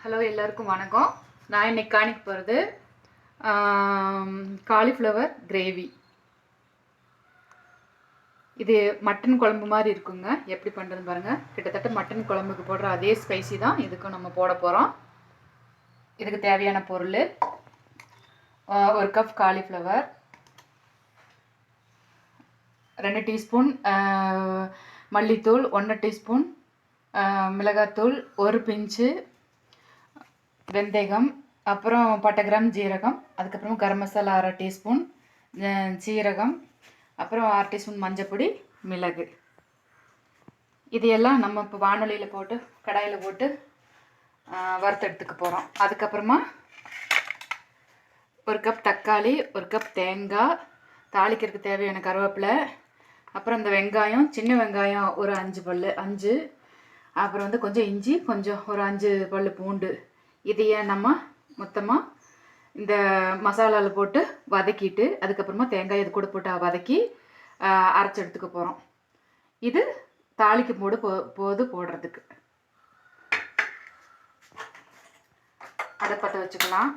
Hello எல்லாருக்கும் வணக்கம். நான் இன்னைக்கு காணிக்க போகிறது காலிஃப்ளவர் கிரேவி. இது மட்டன் குழம்பு மாதிரி இருக்குங்க. எப்படி பண்ணுறதுன்னு பாருங்கள். கிட்டத்தட்ட மட்டன் குழம்புக்கு போடுற அதே ஸ்பைசி தான் இதுக்கும் நம்ம போட போகிறோம். இதுக்கு தேவையான பொருள் 1 கப் காலிஃப்ளவர், 2 டீஸ்பூன் மல்லித்தூள், 1 டீஸ்பூன் மிளகாத்தூள், 1 பிஞ்சு வெந்தயம், அப்புறம் பட்டை, கிராம், ஜீரகம், அதுக்கப்புறம் கரம் மசாலா 1/2 டீஸ்பூன், சீரகம், அப்புறம் 1/2 டீஸ்பூன் மஞ்சப்பொடி, மிளகு. இது எல்லாம் நம்ம இப்போ வானொலியில் போட்டு கடாயில் போட்டு வறுத்தெடுத்துக்க போகிறோம். அதுக்கப்புறமா 1 கப் தக்காளி, 1 கப் தேங்காய், தாளிக்கிறதுக்கு தேவையான கருவேப்பிலை, அப்புறம் இந்த வெங்காயம், சின்ன வெங்காயம் ஒரு 5 பல், 5, அப்புறம் வந்து கொஞ்சம் இஞ்சி, கொஞ்சம் ஒரு 5 பல் பூண்டு. இதையே நம்ம மொத்தமாக இந்த மசாலாவில் போட்டு வதக்கிட்டு அதுக்கப்புறமா தேங்காய் இது கூட போட்டு வதக்கி அரைச்சி எடுத்துக்க போகிறோம். இது தாளிக்கும் போது போடுறதுக்கு அதை பற்ற வச்சுக்கலாம்.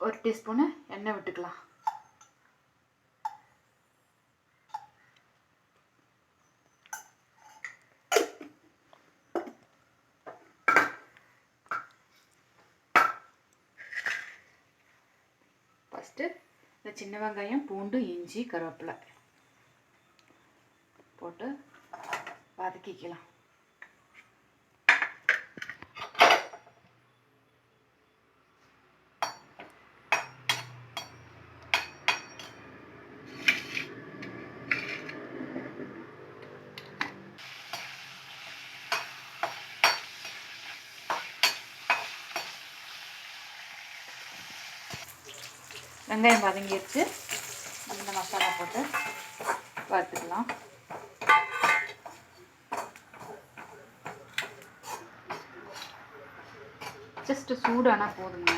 ஒரு டீஸ்பூனு எண்ணெய் விட்டுக்கலாம். ஃபஸ்ட்டு இந்த சின்ன வெங்காயம், பூண்டு, இஞ்சி, கருவேப்பிலை போட்டு வதக்கிக்கலாம். வெங்காயம் வதங்கிடுச்சு. இந்த மசாலா போட்டு வறுத்துக்கலாம். ஜஸ்ட் சூடானா போதுங்க.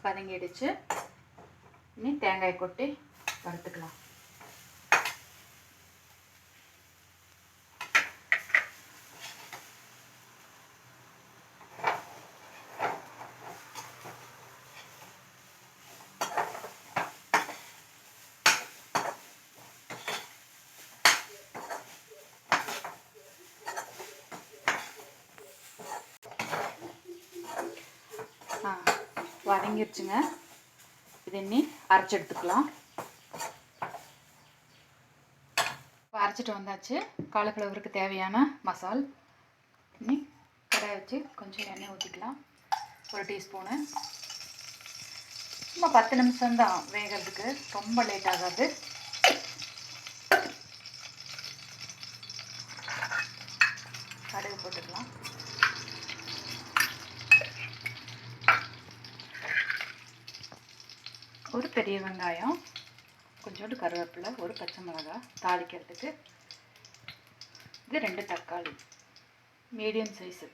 வதங்கிடுச்சு. இனி தேங்காய் கொட்டி வறுத்துக்கலாம். வதங்கிடுச்சுங்க. இது இன்னி அரைச்சி எடுத்துக்கலாம். இப்போ அரைச்சிட்டு வந்தாச்சு. காலிஃப்ளவருக்கு தேவையான மசால். இன்னி கடாயை வச்சு கொஞ்சம் எண்ணெய் ஊற்றிக்கலாம். 1 டீஸ்பூனு. சும்மா 10 நிமிஷம்தான் வேகிறதுக்கு, ரொம்ப லேட் ஆகாது. கடுகு போட்டுக்கலாம். ஒரு பெரிய வெங்காயம், கொஞ்சோண்டு கருவேப்பிலை, ஒரு பச்சை மிளகாய் தாளிக்கிறதுக்கு. இது 2 தக்காளி மீடியம் சைஸு.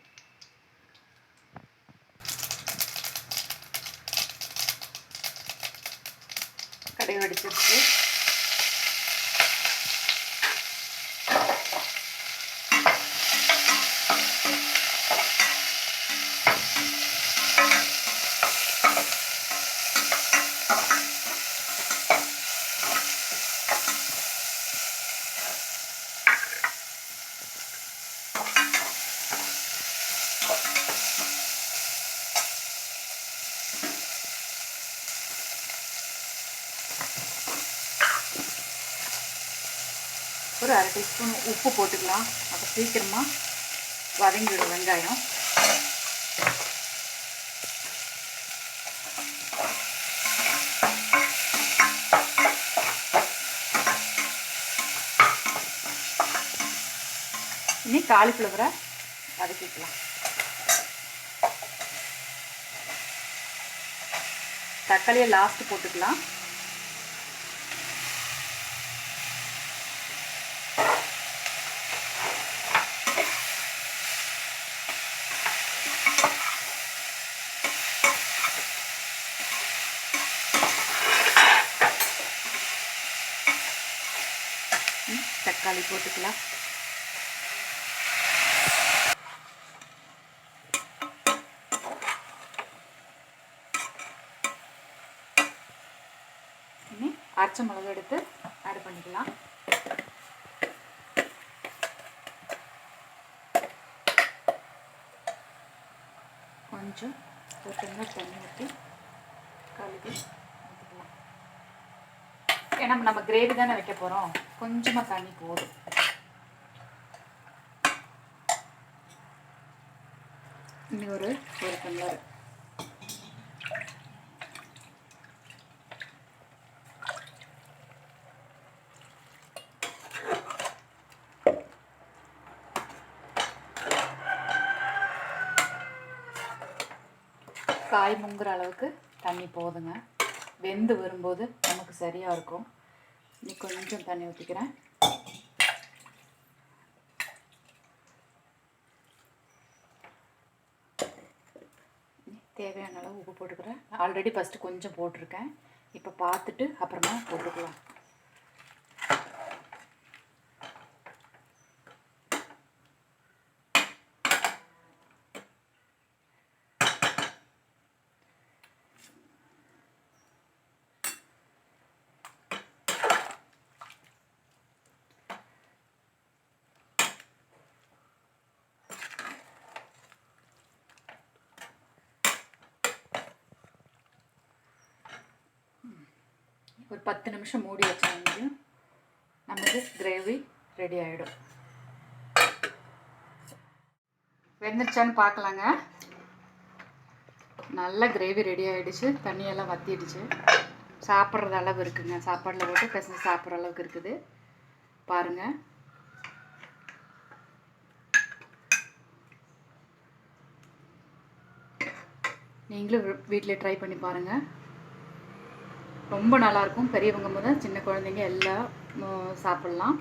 கடுகு வெடிச்சிருச்சு. ஒரு 1/2 டீஸ்பூன் உப்பு போட்டுக்கலாம். அப்போ சீக்கிரமாக வதங்கிடும் வெங்காயம். இனி காலிஃப்ளவரை வதக்கிக்கலாம். தக்காளியை லாஸ்ட்டு போட்டுக்கலாம். தக்காளி போட்டுக்கலாம். இனி அரைச்ச மிளகு எடுத்து ஆட் பண்ணிக்கலாம். கொஞ்சம் ஒரு டம்ளர் தண்ணி ஊற்றி கழுவி ஊற்றிக்கலாம். ஏன்னா நம்ம கிரேவி தானே வைக்க போகிறோம், கொஞ்சமாக தண்ணி போதும். இன்னும் ஒரு டம்ளர். காய் முங்குற அளவுக்கு தண்ணி போதுங்க. வெந்து வரும்போது நமக்கு சரியாக இருக்கும். இன்னும் கொஞ்சம் தண்ணி ஊற்றிக்கிறேன். தேவையான அளவு உப்பு போட்டுக்கிறேன். ஆல்ரெடி ஃபஸ்ட்டு கொஞ்சம் போட்டிருக்கேன். இப்போ பார்த்துட்டு அப்புறமா போட்டுக்கலாம். ஒரு 10 நிமிஷம் மூடி வச்சாங்க, நமக்கு கிரேவி ரெடி ஆகிடும். வெந்துருச்சான்னு பார்க்கலாங்க. நல்ல கிரேவி ரெடி ஆகிடுச்சு. தண்ணியெல்லாம் வற்றிடுச்சு. சாப்பிட்றது அளவு இருக்குங்க. சாப்பாடில் போட்டு பிசைஞ்சு சாப்பிட்ற அளவுக்கு இருக்குது. பாருங்கள். நீங்களும் வீட்டில் ட்ரை பண்ணி பாருங்கள். ரொம்ப நல்லாயிருக்கும். பெரியவங்க முதல் சின்ன குழந்தைங்க எல்லாம் சாப்பிட்லாம்.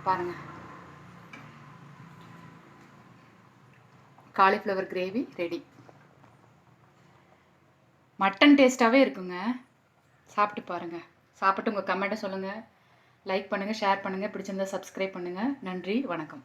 பாருங்கள், காலிஃப்ளவர் கிரேவி ரெடி. மட்டன் டேஸ்ட்டாகவே இருக்குங்க. சாப்பிட்டு பாருங்கள். சாப்பிட்டு உங்கள் கமெண்ட்டை சொல்லுங்கள். லைக் பண்ணுங்கள், ஷேர் பண்ணுங்கள். பிடிச்சிருந்தா சப்ஸ்கிரைப் பண்ணுங்கள். நன்றி, வணக்கம்.